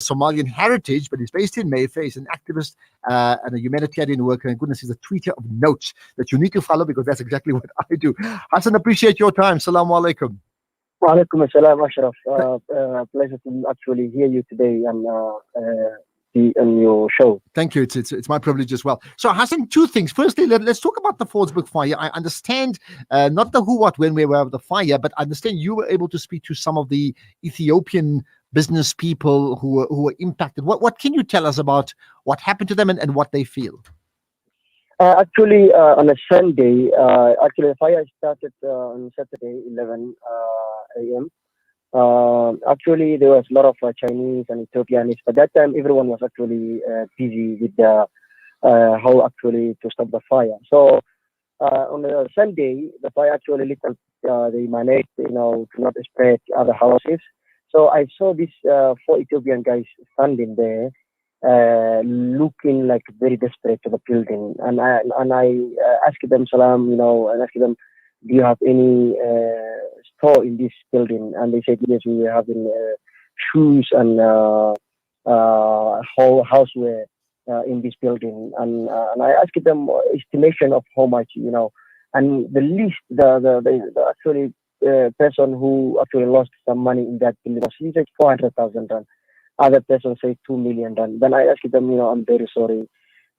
Somalian heritage, but he's based in Mayfair. He's an activist and a humanitarian worker. And goodness, he's a tweeter of note that you need to follow because that's exactly what I do. Hassan, appreciate your time. Salaam alaikum. Walaikum assalam, Ashraf. Pleasure to actually hear you today on your show. Thank you. It's my privilege as well. So, Hassan, two things. Firstly, let's talk about the Fordsburg fire. I understand not the who, what, when, where of the fire, but I understand you were able to speak to some of the Ethiopian business people who were impacted. What can you tell us about what happened to them and what they feel? Actually, on a Sunday, the fire started on Saturday, 11 a.m. Actually, there was a lot of Chinese and Ethiopians, but that time everyone was actually busy with how actually to stop the fire. So on a Sunday, the fire actually lit up. They managed, to not spread other houses. So I saw these 4 Ethiopian guys standing there, looking like very desperate to the building, and I asked them salam, and asked them, do you have any store in this building? And they said yes, we have shoes and whole houseware in this building, and I asked them estimation of how much, and the least the actually person who actually lost some money in that building, he said 400,000 rand. Other person say 2 million rand. Then I asked them, I'm very sorry.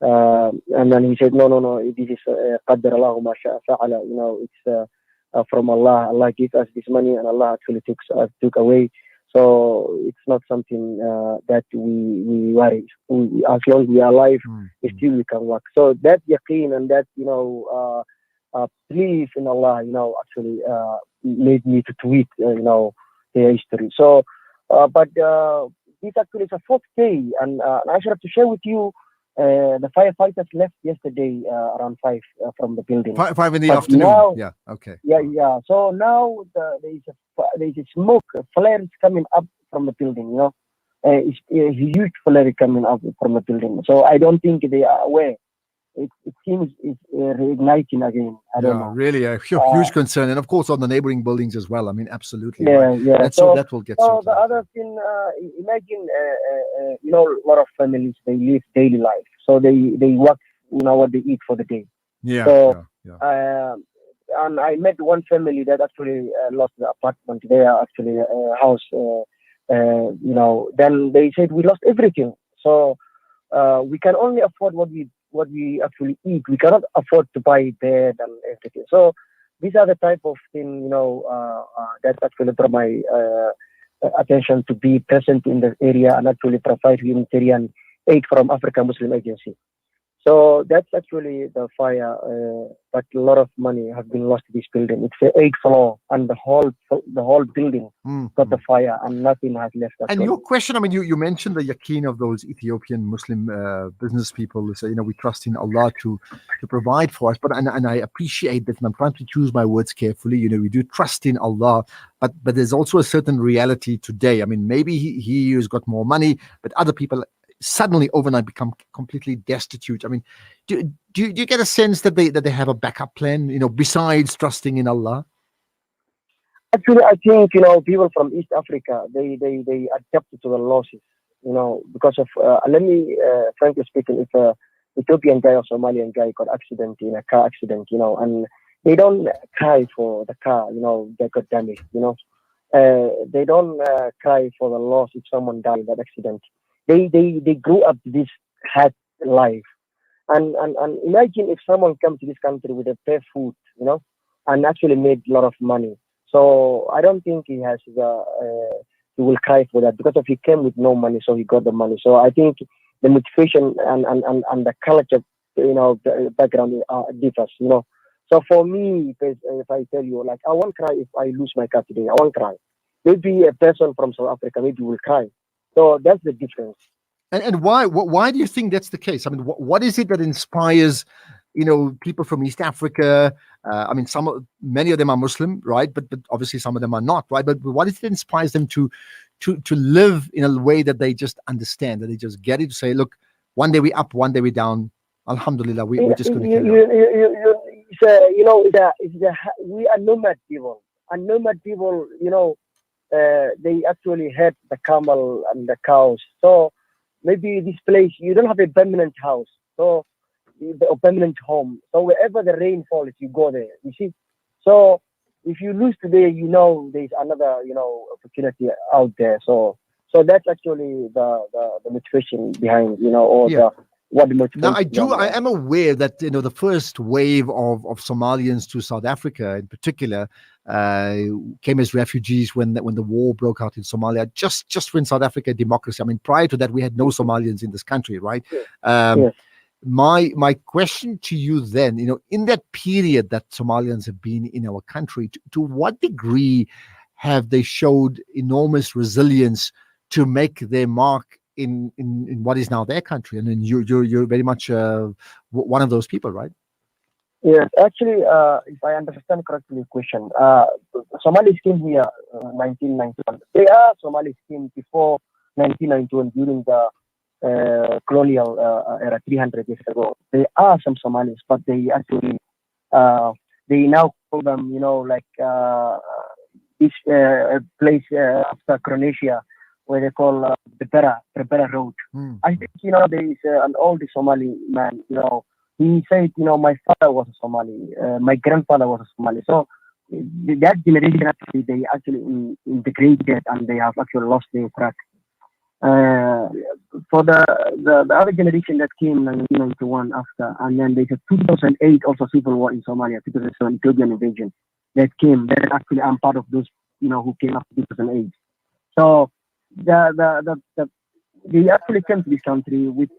And then he said, no, this is qadar Allahu ma sha'a fa'ala. It's from Allah. Allah gave us this money and Allah actually took away. So it's not something that we worry. As long as we are alive, still we can work. So that yaqeen and that, belief in Allah, actually made me to tweet, the history. So, but this actually is a 4th day, and I should have to share with you, the firefighters left yesterday around 5 from the building. 5 in the afternoon. Now, yeah. Okay. Yeah. So now there is a smoke, flares coming up from the building. It's a huge flare coming up from the building. So I don't think they are aware. It seems it's reigniting again. I don't know. Really a huge concern, and of course on the neighboring buildings as well. I mean, absolutely. Yeah. So that will get sorted. The other thing, imagine, a lot of families, they live daily life, so they work, what they eat for the day. Yeah. So, and I met one family that actually lost the apartment. They are actually house. Then they said we lost everything. So we can only afford what we actually eat. We cannot afford to buy bed and everything. So these are the type of thing, that actually draw my attention to be present in the area and actually provide humanitarian aid from African Muslim Agency. So that's actually the fire, but a lot of money has been lost to this building. It's the 8th floor, and the whole building got the fire, and nothing has left. Actually. And your question, I mean, you mentioned the yaqeen of those Ethiopian Muslim business people who say, we trust in Allah to provide for us. But and I appreciate that, and I'm trying to choose my words carefully. We do trust in Allah, but there's also a certain reality today. I mean, maybe he has got more money, but other people suddenly overnight become completely destitute. I mean, do you get a sense that they have a backup plan, besides trusting in Allah? Actually, I think people from East Africa they adapted to the losses, because of let me frankly speaking, if a Ethiopian guy or Somalian guy got accident in a car accident, and they don't cry for the car, that got damaged, they don't cry for the loss if someone died in that accident. They grew up this hard life, and imagine if someone comes to this country with a fair food, and actually made a lot of money. So I don't think he will cry for that, because if he came with no money, so he got the money. So I think the motivation and the culture, the background differs, So for me, if I tell you, like, I won't cry if I lose my car today. I won't cry. Maybe a person from South Africa maybe will cry. So that's the difference. And why do you think that's the case? I mean, what is it that inspires, people from East Africa? I mean, many of them are Muslim, right? But obviously some of them are not, right? But what is it that inspires them to live in a way that they just understand, that they just get it, to say, look, one day we up, one day we down. Alhamdulillah, we're just going to carry on. We are nomad people. And nomad people, they actually hurt the camel and the cows. So maybe this place you don't have a permanent house, so a permanent home. So wherever the rain falls, you go there. You see. So if you lose today, there's another opportunity out there. So that's actually the motivation behind all the what the motivation. Now I am aware that the first wave of Somalians to South Africa in particular came as refugees when the war broke out in Somalia, just when South Africa had democracy. I mean, prior to that we had no Somalians in this country, right? Yes. My question to you then, in that period that Somalians have been in our country, to what degree have they showed enormous resilience to make their mark in what is now their country? And then you're very much one of those people, right? Yes, actually, if I understand correctly the question, Somalis came here 1991. They are Somalis came before 1991 during the colonial era 300 years ago. There are some Somalis, but they actually they now call them this place after Croatia, where they call the Berbera Road. I think there is an old Somali man. He said, my father was a Somali, my grandfather was a Somali. So that generation actually they actually integrated and they have actually lost their track. For the other generation that came in 1991 after, and then there's a 2008 also civil war in Somalia because it's an Ethiopian invasion that came. Then actually I'm part of those who came after 2008. So they actually came to this country with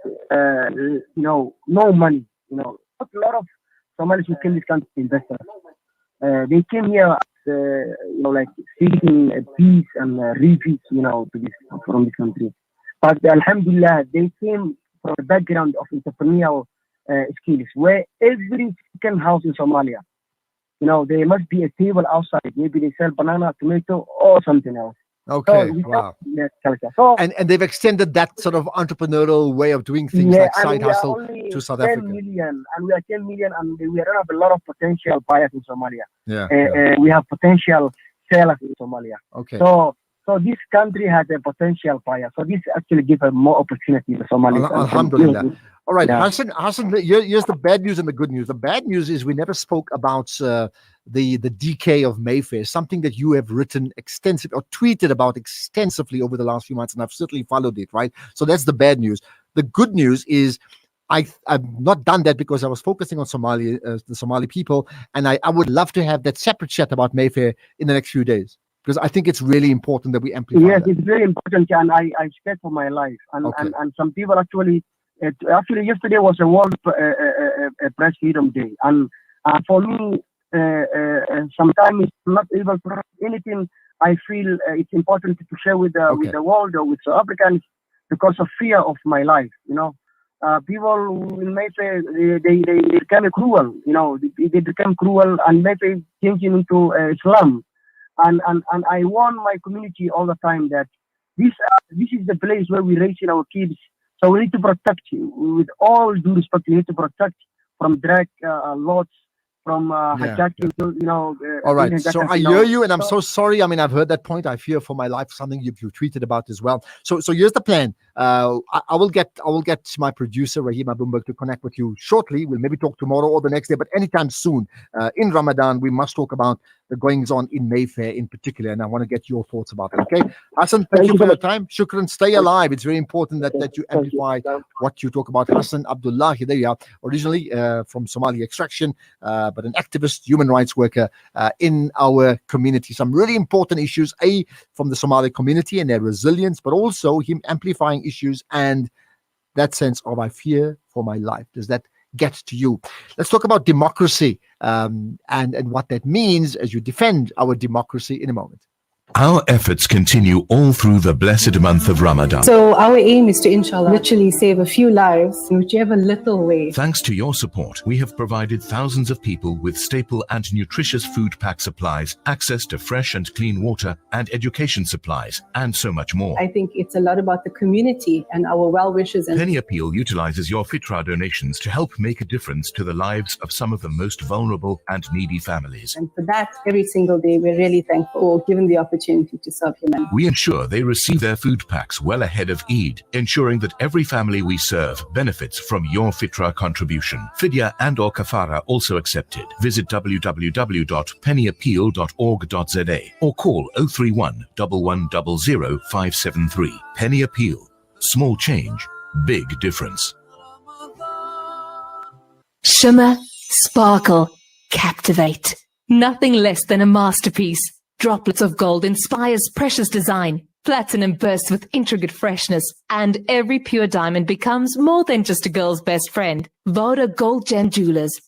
no money. Not a lot of Somalis who came to this country investors. They came here seeking peace and refuge from this country. But Alhamdulillah, they came from a background of entrepreneurial skills, where every second house in Somalia, there must be a table outside. Maybe they sell banana, tomato, or something else. Okay, wow. So, and they've extended that sort of entrepreneurial way of doing things like side hustle to South Africa. And we are 10 million, and we have a lot of potential buyers in Somalia. Yeah. We have potential sellers in Somalia. Okay. So this country has a potential buyer. So this actually gives more opportunity to Somalis. Alhamdulillah. All right, yeah. Hassan, here's the bad news and the good news. The bad news is we never spoke about the decay of Mayfair, something that you have written extensively or tweeted about extensively over the last few months, and I've certainly followed it, right? So that's the bad news. The good news is I've not done that because I was focusing on the Somali people, and I would love to have that separate chat about Mayfair in the next few days, because I think it's really important that we amplify Yes, that. It's very important, and I scared for my life. And some people actually yesterday was a World Press Freedom Day, and for me, sometimes I'm not able to write anything. I feel it's important to share with the world or with South Africans because of fear of my life. People in Mayfair they become cruel. They become cruel, and Mayfair changing into Islam. And I warn my community all the time that this is the place where we raise our kids. So we need to protect you. With all due respect, we need to protect from drug lots, from hijacking. All right. So I hear you, and I'm so sorry. I mean, I've heard that point. I fear for my life. Something you've tweeted about as well. So here's the plan. I will get my producer Rahim Abumberg to connect with you shortly. We'll maybe talk tomorrow or the next day, but anytime soon. In Ramadan, we must talk about the goings on in Mayfair in particular, and I want to get your thoughts about it. Okay, Hassan, thank you for your time. Shukran. Stay alive. It's very important that you amplify what you talk about. Hassan Abdullahi, there you are, originally from Somali extraction, but an activist, human rights worker in our community. Some really important issues, from the Somali community and their resilience, but also him amplifying issues and that sense of I fear for my life. Does that get to you? Let's talk about democracy and what that means as you defend our democracy in a moment. Our efforts continue all through the blessed month of Ramadan. So our aim is to, inshallah, literally save a few lives in whichever little way. Thanks to your support, we have provided thousands of people with staple and nutritious food pack supplies, access to fresh and clean water, and education supplies, and so much more. I think it's a lot about the community and our well-wishers. Penny Appeal utilizes your Fitra donations to help make a difference to the lives of some of the most vulnerable and needy families. And for that, every single day, we're really thankful, given the opportunity opportunity to serve humanity. We ensure they receive their food packs well ahead of Eid, ensuring that every family we serve benefits from your fitra contribution. Fidya and/or kafara also accepted. Visit www.pennyappeal.org.za or call 031 1100 573. Penny Appeal. Small change, big difference. Shimmer, sparkle, captivate. Nothing less than a masterpiece. Droplets of gold inspires precious design. Platinum bursts with intricate freshness. And every pure diamond becomes more than just a girl's best friend. Voda Gold Gem Jewelers.